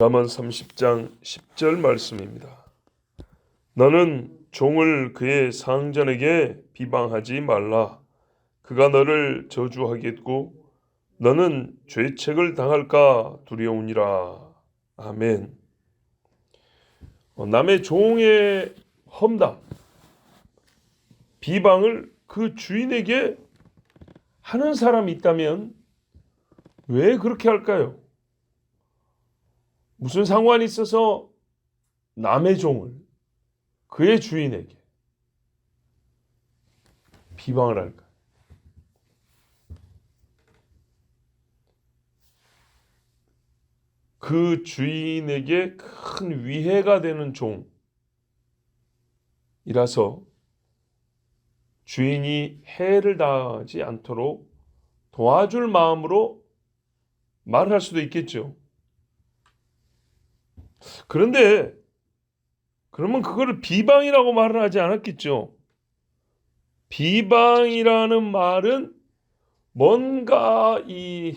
잠언 30장 10절 말씀입니다. 너는 종을 그의 상전에게 비방하지 말라. 그가 너를 저주하겠고 너는 죄책을 당할까 두려우니라. 아멘. 남의 종의 험담, 비방을 그 주인에게 하는 사람이 있다면 왜 그렇게 할까요? 무슨 상관이 있어서 남의 종을 그의 주인에게 비방을 할까? 그 주인에게 큰 위해가 되는 종이라서 주인이 해를 당하지 않도록 도와줄 마음으로 말을 할 수도 있겠죠. 그런데 그러면 그거를 비방이라고 말을 하지 않았겠죠. 비방이라는 말은 뭔가 이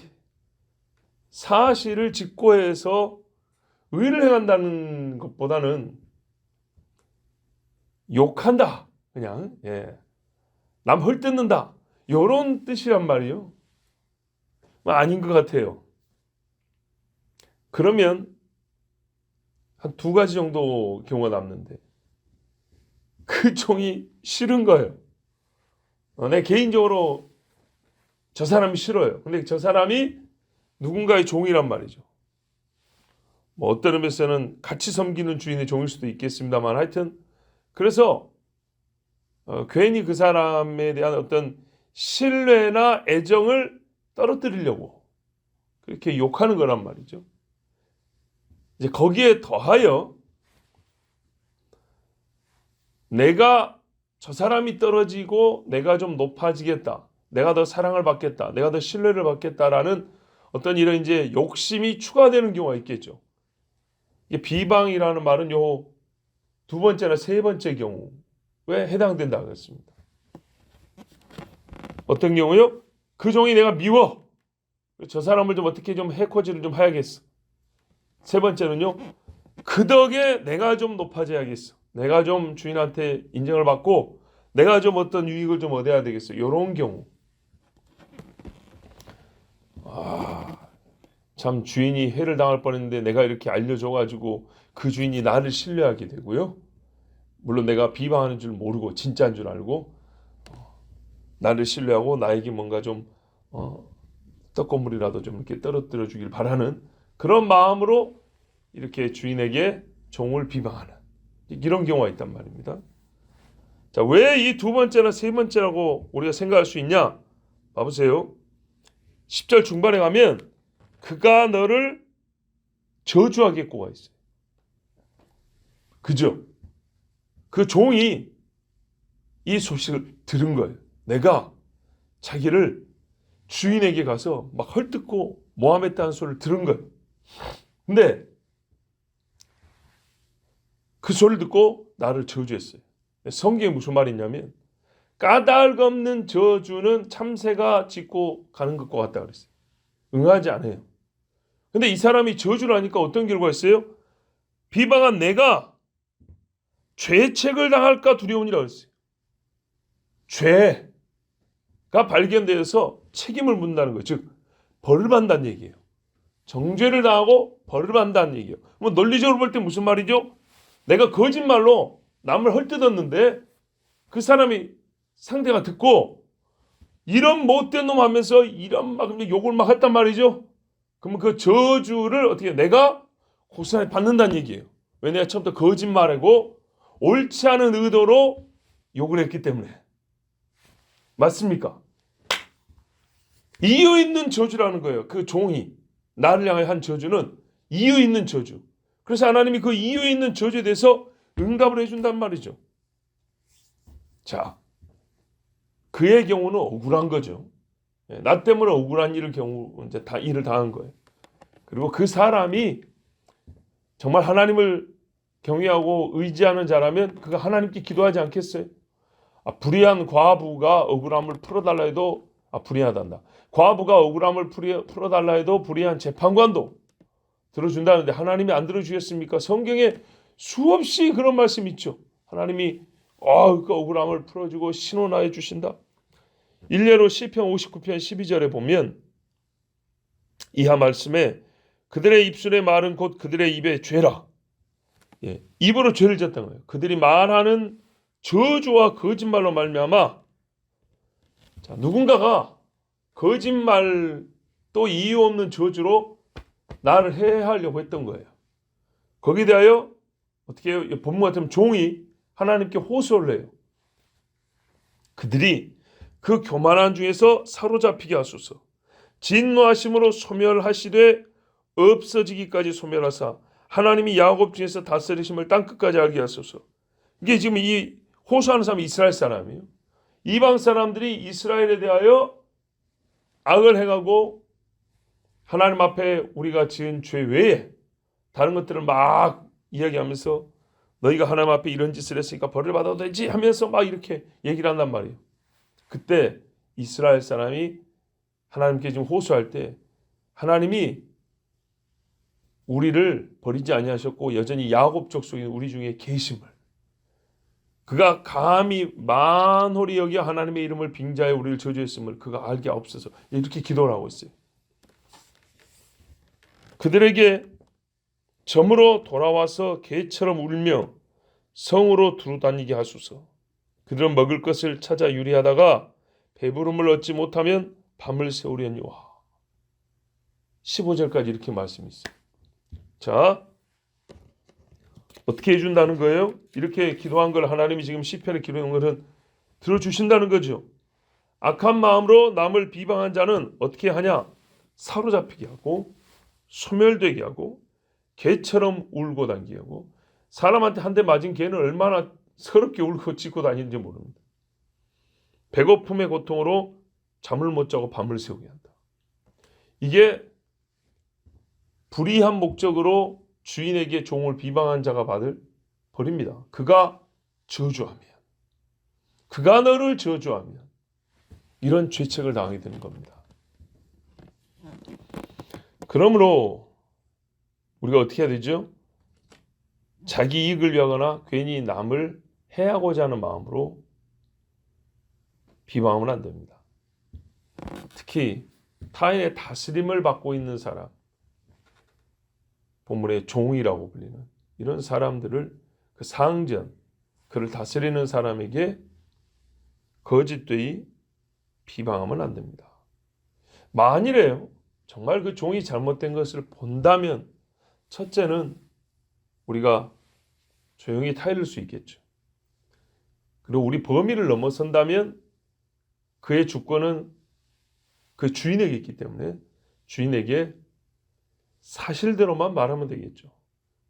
사실을 직고해서 의를 행한다는 것보다는 욕한다, 그냥 남 헐뜯는다, 이런 뜻이란 말이요. 아닌 것 같아요. 그러면 한 두 가지 정도 경우가 남는데 그 종이 싫은 거예요. 내 개인적으로 저 사람이 싫어요. 근데 저 사람이 누군가의 종이란 말이죠. 뭐 어떤 의미에서는 같이 섬기는 주인의 종일 수도 있겠습니다만 하여튼 그래서 괜히 그 사람에 대한 어떤 신뢰나 애정을 떨어뜨리려고 그렇게 욕하는 거란 말이죠. 이제 거기에 더하여 내가 저 사람이 떨어지고 내가 좀 높아지겠다, 내가 더 사랑을 받겠다, 내가 더 신뢰를 받겠다라는 어떤 이런 이제 욕심이 추가되는 경우가 있겠죠. 이게 비방이라는 말은 요 두 번째나 세 번째 경우에 해당된다고 했습니다. 어떤 경우요? 그 종이 내가 미워. 저 사람을 좀 어떻게 좀 해코지를 좀 해야겠어. 세 번째는요, 그 덕에 내가 좀 높아져야겠어. 내가 좀 주인한테 인정을 받고 내가 좀 어떤 유익을 좀 얻어야 되겠어. 이런 경우. 참 주인이 해를 당할 뻔했는데 내가 이렇게 알려줘가지고 그 주인이 나를 신뢰하게 되고요. 물론 내가 비방하는 줄 모르고 진짜인 줄 알고 나를 신뢰하고 나에게 뭔가 좀 떡고물이라도 좀 이렇게 떨어뜨려 주길 바라는 그런 마음으로 이렇게 주인에게 종을 비방하는 이런 경우가 있단 말입니다. 자, 왜 이 두 번째나 세 번째라고 우리가 생각할 수 있냐? 봐보세요. 10절 중반에 가면 그가 너를 저주하겠고가 있어요. 그죠? 그 종이 이 소식을 들은 거예요. 내가 자기를 주인에게 가서 막 헐뜯고 모함했다는 소리를 들은 거예요. 근데 그 소리를 듣고 나를 저주했어요. 성경에 무슨 말이 있냐면 까닭 없는 저주는 참새가 짖고 가는 것과 같다 그랬어요. 응하지 않아요. 근데 이 사람이 저주를 하니까 어떤 결과가 있어요? 비방한 내가 죄책을 당할까 두려우니라 그랬어요. 죄가 발견되어서 책임을 묻는다는 거예요. 즉 벌을 받는다는 얘기예요. 정죄를 당하고 벌을 받는다는 얘기예요. 뭐 논리적으로 볼 때 무슨 말이죠? 내가 거짓말로 남을 헐뜯었는데 그 사람이 상대가 듣고 이런 못된 놈 하면서 이런 막 욕을 막 했단 말이죠. 그러면 그 저주를 어떻게 내가 고스란히 받는다는 얘기예요. 왜 내가 처음부터 거짓말하고 옳지 않은 의도로 욕을 했기 때문에. 맞습니까? 이유 있는 저주라는 거예요. 그 종이 나를 향해 한 저주는 이유 있는 저주. 그래서 하나님이 그 이유 있는 저주에 대해서 응답을 해준단 말이죠. 자, 그의 경우는 억울한 거죠. 나 때문에 억울한 경우 이제 다 일을 당한 거예요. 그리고 그 사람이 정말 하나님을 경외하고 의지하는 자라면 그가 하나님께 기도하지 않겠어요? 불의한 과부가 억울함을 풀어달라 해도 불의하단다. 과부가 억울함을 풀어달라 해도 불의한 재판관도 들어준다는데 하나님이 안 들어주겠습니까? 성경에 수없이 그런 말씀 있죠. 하나님이 그 억울함을 풀어주고 신원하여 주신다. 일례로 시편 59편 12절에 보면 이하 말씀에 그들의 입술의 말은 곧 그들의 입의 죄라. 입으로 죄를 졌던 거예요. 그들이 말하는 저주와 거짓말로 말미암아 누군가가 거짓말 또 이유 없는 저주로 나를 해하려고 했던 거예요. 거기에 대하여 어떻게 해요? 본문 같으면 종이 하나님께 호소를 해요. 그들이 그 교만한 중에서 사로잡히게 하소서. 진노하심으로 소멸하시되 없어지기까지 소멸하사 하나님이 야곱 중에서 다스리심을 땅끝까지 알게 하소서. 이게 지금 이 호소하는 사람이 이스라엘 사람이에요. 이방 사람들이 이스라엘에 대하여 악을 행하고 하나님 앞에 우리가 지은 죄 외에 다른 것들을 막 이야기하면서 너희가 하나님 앞에 이런 짓을 했으니까 벌을 받아도 되지 하면서 막 이렇게 얘기를 한단 말이에요. 그때 이스라엘 사람이 하나님께 지금 호소할 때 하나님이 우리를 버리지 아니하셨고 여전히 야곱 족속인 우리 중에 계심을 그가 감히 만홀히 여겨 하나님의 이름을 빙자해 우리를 저주했음을 그가 알게 없어서 이렇게 기도를 하고 있어요. 그들에게 점으로 돌아와서 개처럼 울며 성으로 두루다니게 하소서. 그들은 먹을 것을 찾아 유리하다가 배부름을 얻지 못하면 밤을 새우려니와. 15절까지 이렇게 말씀이 있어요. 자, 어떻게 해준다는 거예요? 이렇게 기도한 걸 하나님이 지금 시편에 기도한 것은 들어주신다는 거죠. 악한 마음으로 남을 비방한 자는 어떻게 하냐? 사로잡히게 하고 소멸되게 하고 개처럼 울고 다니게 하고 사람한테 한 대 맞은 개는 얼마나 서럽게 울고 짖고 다니는지 모릅니다. 배고픔의 고통으로 잠을 못 자고 밤을 새우게 한다. 이게 불의한 목적으로 주인에게 종을 비방한 자가 받을 벌입니다. 그가 저주하면, 그가 너를 저주하면 이런 죄책을 당하게 되는 겁니다. 그러므로 우리가 어떻게 해야 되죠? 자기 이익을 위하거나 괜히 남을 해하고자 하는 마음으로 비방하면 안 됩니다. 특히 타인의 다스림을 받고 있는 사람, 본문의 종이라고 불리는 이런 사람들을 그 상전, 그를 다스리는 사람에게 거짓되이 비방하면 안 됩니다. 만일에요, 정말 그 종이 잘못된 것을 본다면 첫째는 우리가 조용히 타이를 수 있겠죠. 그리고 우리 범위를 넘어선다면 그의 주권은 그 주인에게 있기 때문에 주인에게 사실대로만 말하면 되겠죠.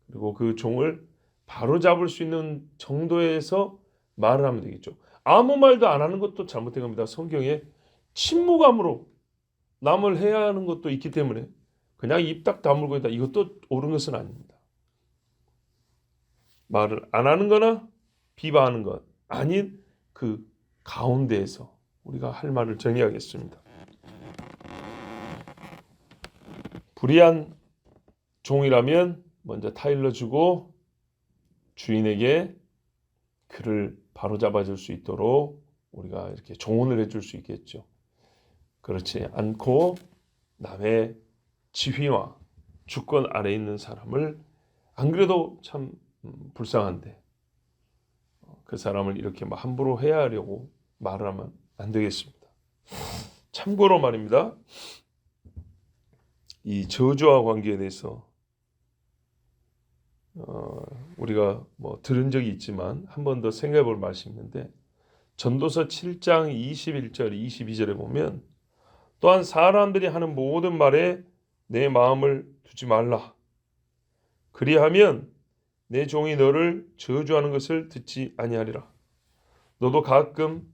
그리고 그 종을 바로잡을 수 있는 정도에서 말을 하면 되겠죠. 아무 말도 안 하는 것도 잘못된 겁니다. 성경에 침묵함으로 남을 해야 하는 것도 있기 때문에 그냥 입 딱 다물고 있다. 이것도 옳은 것은 아닙니다. 말을 안 하는 거나 비방하는 것 아닌 그 가운데에서 우리가 할 말을 정의하겠습니다. 불의한 종이라면 먼저 타일러 주고 주인에게 그를 바로잡아 줄 수 있도록 우리가 이렇게 조언을 해줄 수 있겠죠. 그렇지 않고 남의 지휘와 주권 아래 있는 사람을 안 그래도 참 불쌍한데 그 사람을 이렇게 막 함부로 해야 하려고 말을 하면 안 되겠습니다. 참고로 말입니다. 이 저주와 관계에 대해서 우리가 뭐 들은 적이 있지만 한 번 더 생각해 볼 말씀이 있는데 전도서 7장 21절 22절에 보면 또한 사람들이 하는 모든 말에 내 마음을 두지 말라. 그리하면 내 종이 너를 저주하는 것을 듣지 아니하리라. 너도 가끔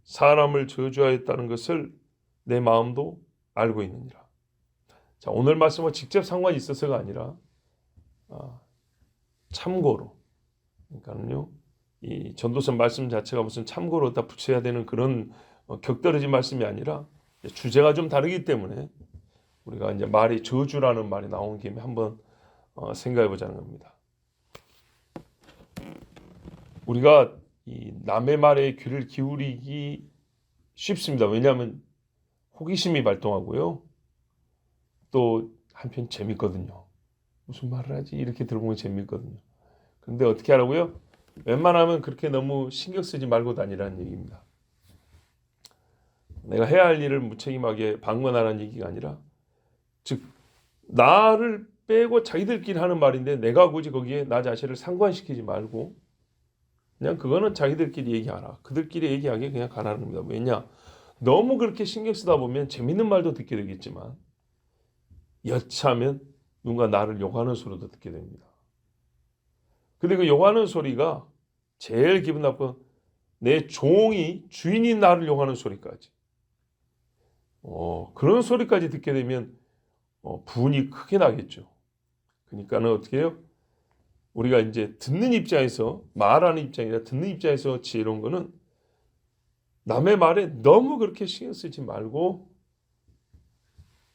사람을 저주하였다는 것을 내 마음도 알고 있느니라. 자, 오늘 말씀과 직접 상관이 있어서가 아니라 참고로, 그러니까요, 이 전도서 말씀 자체가 무슨 참고로 다 붙여야 되는 그런 격떨어진 말씀이 아니라 주제가 좀 다르기 때문에 우리가 이제 말이 저주라는 말이 나온 김에 한번 생각해 보자는 겁니다. 우리가 이 남의 말에 귀를 기울이기 쉽습니다. 왜냐하면 호기심이 발동하고요. 또 한편 재밌거든요. 무슨 말을 하지? 이렇게 들어보면 재밌거든요. 그런데 어떻게 하라고요? 웬만하면 그렇게 너무 신경 쓰지 말고 다니라는 얘기입니다. 내가 해야 할 일을 무책임하게 방관하라는 얘기가 아니라, 즉 나를 빼고 자기들끼리 하는 말인데 내가 굳이 거기에 나 자신을 상관시키지 말고 그냥 그거는 자기들끼리 얘기하라. 그들끼리 얘기하게 그냥 가라는 겁니다. 왜냐? 너무 그렇게 신경 쓰다 보면 재밌는 말도 듣게 되겠지만 여차하면 누군가 나를 욕하는 소리도 듣게 됩니다. 근데 그 욕하는 소리가 제일 기분 나쁜 내 종이 주인이 나를 욕하는 소리까지. 그런 소리까지 듣게 되면 분이 크게 나겠죠. 그러니까는 어떻게 해요? 우리가 이제 듣는 입장에서 말하는 입장이라 듣는 입장에서 지혜로운 거는 남의 말에 너무 그렇게 신경 쓰지 말고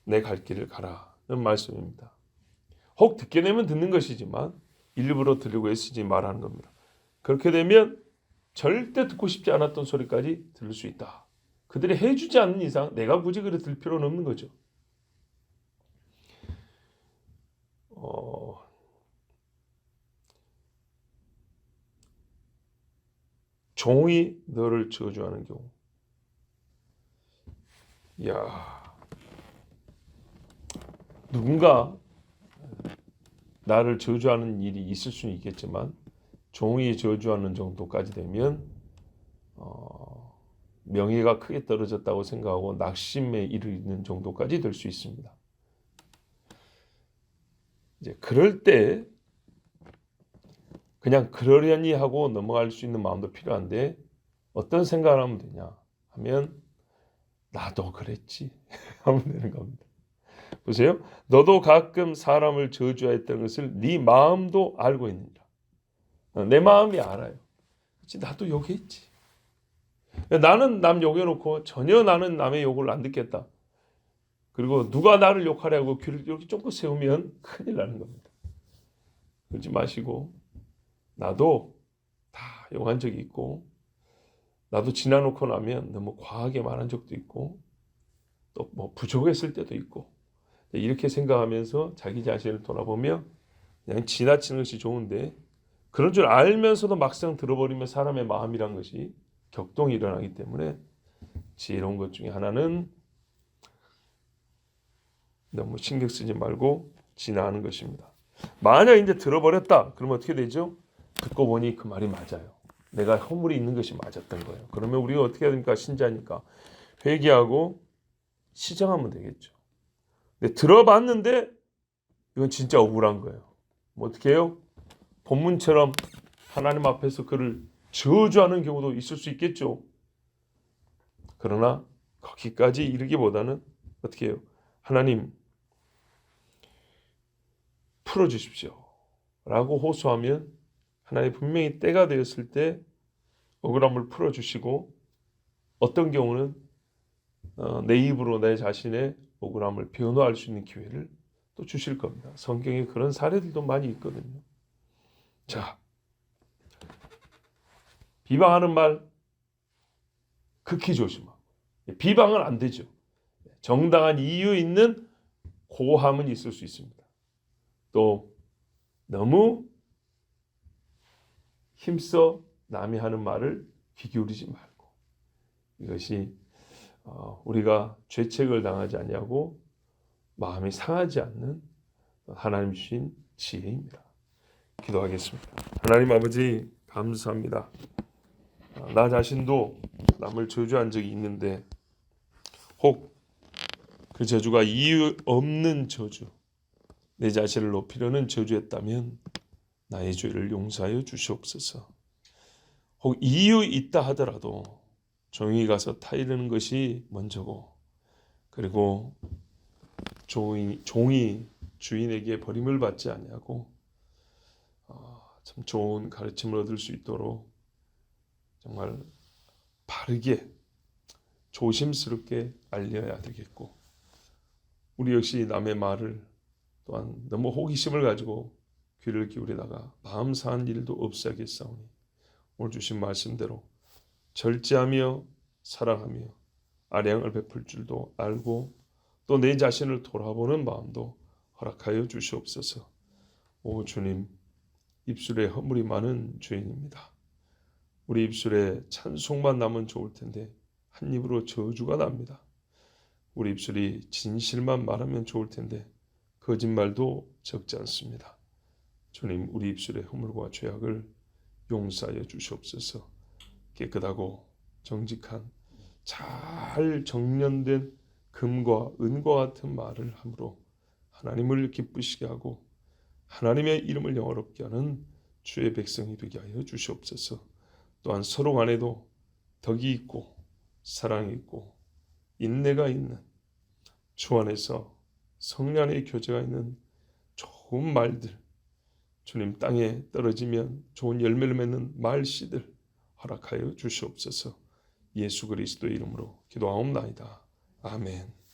내 갈 길을 가라는 말씀입니다. 혹 듣게 되면 듣는 것이지만 일부러 들으려고 애쓰지 말라는 겁니다. 그렇게 되면 절대 듣고 싶지 않았던 소리까지 들을 수 있다. 그들이 해주지 않는 이상 내가 굳이 그래 들을 필요는 없는 거죠. 종이 너를 저주하는 경우. 누군가 나를 저주하는 일이 있을 수는 있겠지만 종이 저주하는 정도까지 되면 명예가 크게 떨어졌다고 생각하고 낙심에 이르는 정도까지 될 수 있습니다. 이제 그럴 때 그냥 그러려니 하고 넘어갈 수 있는 마음도 필요한데 어떤 생각을 하면 되냐 하면 나도 그랬지 하면 되는 겁니다. 보세요. 너도 가끔 사람을 저주했던 것을 네 마음도 알고 있느니라. 내 마음이 알아요. 그치, 나도 욕했지. 나는 남 욕해놓고 전혀 나는 남의 욕을 안 듣겠다. 그리고 누가 나를 욕하려고 귀를 이렇게 쫑긋 세우면 큰일 나는 겁니다. 그러지 마시고 나도 다 욕한 적이 있고 나도 지나놓고 나면 너무 과하게 말한 적도 있고 또 뭐 부족했을 때도 있고 이렇게 생각하면서 자기 자신을 돌아보며 그냥 지나치는 것이 좋은데 그런 줄 알면서도 막상 들어버리면 사람의 마음이란 것이 격동이 일어나기 때문에 지혜로운 것 중에 하나는 너무 신경 쓰지 말고 지나가는 것입니다. 만약 이제 들어버렸다 그러면 어떻게 되죠? 듣고 보니 그 말이 맞아요. 내가 허물이 있는 것이 맞았던 거예요. 그러면 우리가 어떻게 해야 됩니까? 신자니까 회개하고 시정하면 되겠죠. 근데 들어봤는데 이건 진짜 억울한 거예요. 뭐 어떻게 해요? 본문처럼 하나님 앞에서 그를 저주하는 경우도 있을 수 있겠죠. 그러나 거기까지 이르기보다는 어떻게 해요? 하나님 풀어주십시오 라고 호소하면 하나님 분명히 때가 되었을 때 억울함을 풀어주시고 어떤 경우는 내 입으로 내 자신의 억울함을 변호할 수 있는 기회를 또 주실 겁니다. 성경에 그런 사례들도 많이 있거든요. 자, 비방하는 말 극히 조심하고 비방은 안 되죠. 정당한 이유 있는 고함은 있을 수 있습니다. 또 너무 힘써 남이 하는 말을 귀 기울이지 말고 이것이 우리가 죄책을 당하지 아니하고 마음이 상하지 않는 하나님 주신 지혜입니다. 기도하겠습니다. 하나님 아버지 감사합니다. 나 자신도 남을 저주한 적이 있는데 혹 그 저주가 이유 없는 저주 내 자신을 높이려는 저주였다면 나의 죄를 용서하여 주시옵소서. 혹 이유 있다 하더라도 종이 가서 타이르는 것이 먼저고 그리고 종이 주인에게 버림을 받지 아니하고 참 좋은 가르침을 얻을 수 있도록 정말 바르게 조심스럽게 알려야 되겠고 우리 역시 남의 말을 또한 너무 호기심을 가지고 귀를 기울이다가 마음 상한 일도 없어 하겠사오니 오늘 주신 말씀대로 절제하며 사랑하며 아량을 베풀 줄도 알고 또 내 자신을 돌아보는 마음도 허락하여 주시옵소서. 오 주님, 입술에 허물이 많은 죄인입니다. 우리 입술에 찬송만 나면 좋을 텐데 한 입으로 저주가 납니다. 우리 입술이 진실만 말하면 좋을 텐데 거짓말도 적지 않습니다. 주님, 우리 입술의 허물과 죄악을 용서하여 주시옵소서. 깨끗하고 정직한 잘 정련된 금과 은과 같은 말을 함으로 하나님을 기쁘시게 하고 하나님의 이름을 영화롭게 하는 주의 백성이 되게 하여 주시옵소서. 또한 서로 간에도 덕이 있고 사랑이 있고 인내가 있는 주 안에서 성령의 교제가 있는 좋은 말들, 주님 땅에 떨어지면 좋은 열매를 맺는 말씨들 허락하여 주시옵소서. 예수 그리스도의 이름으로 기도하옵나이다. 아멘.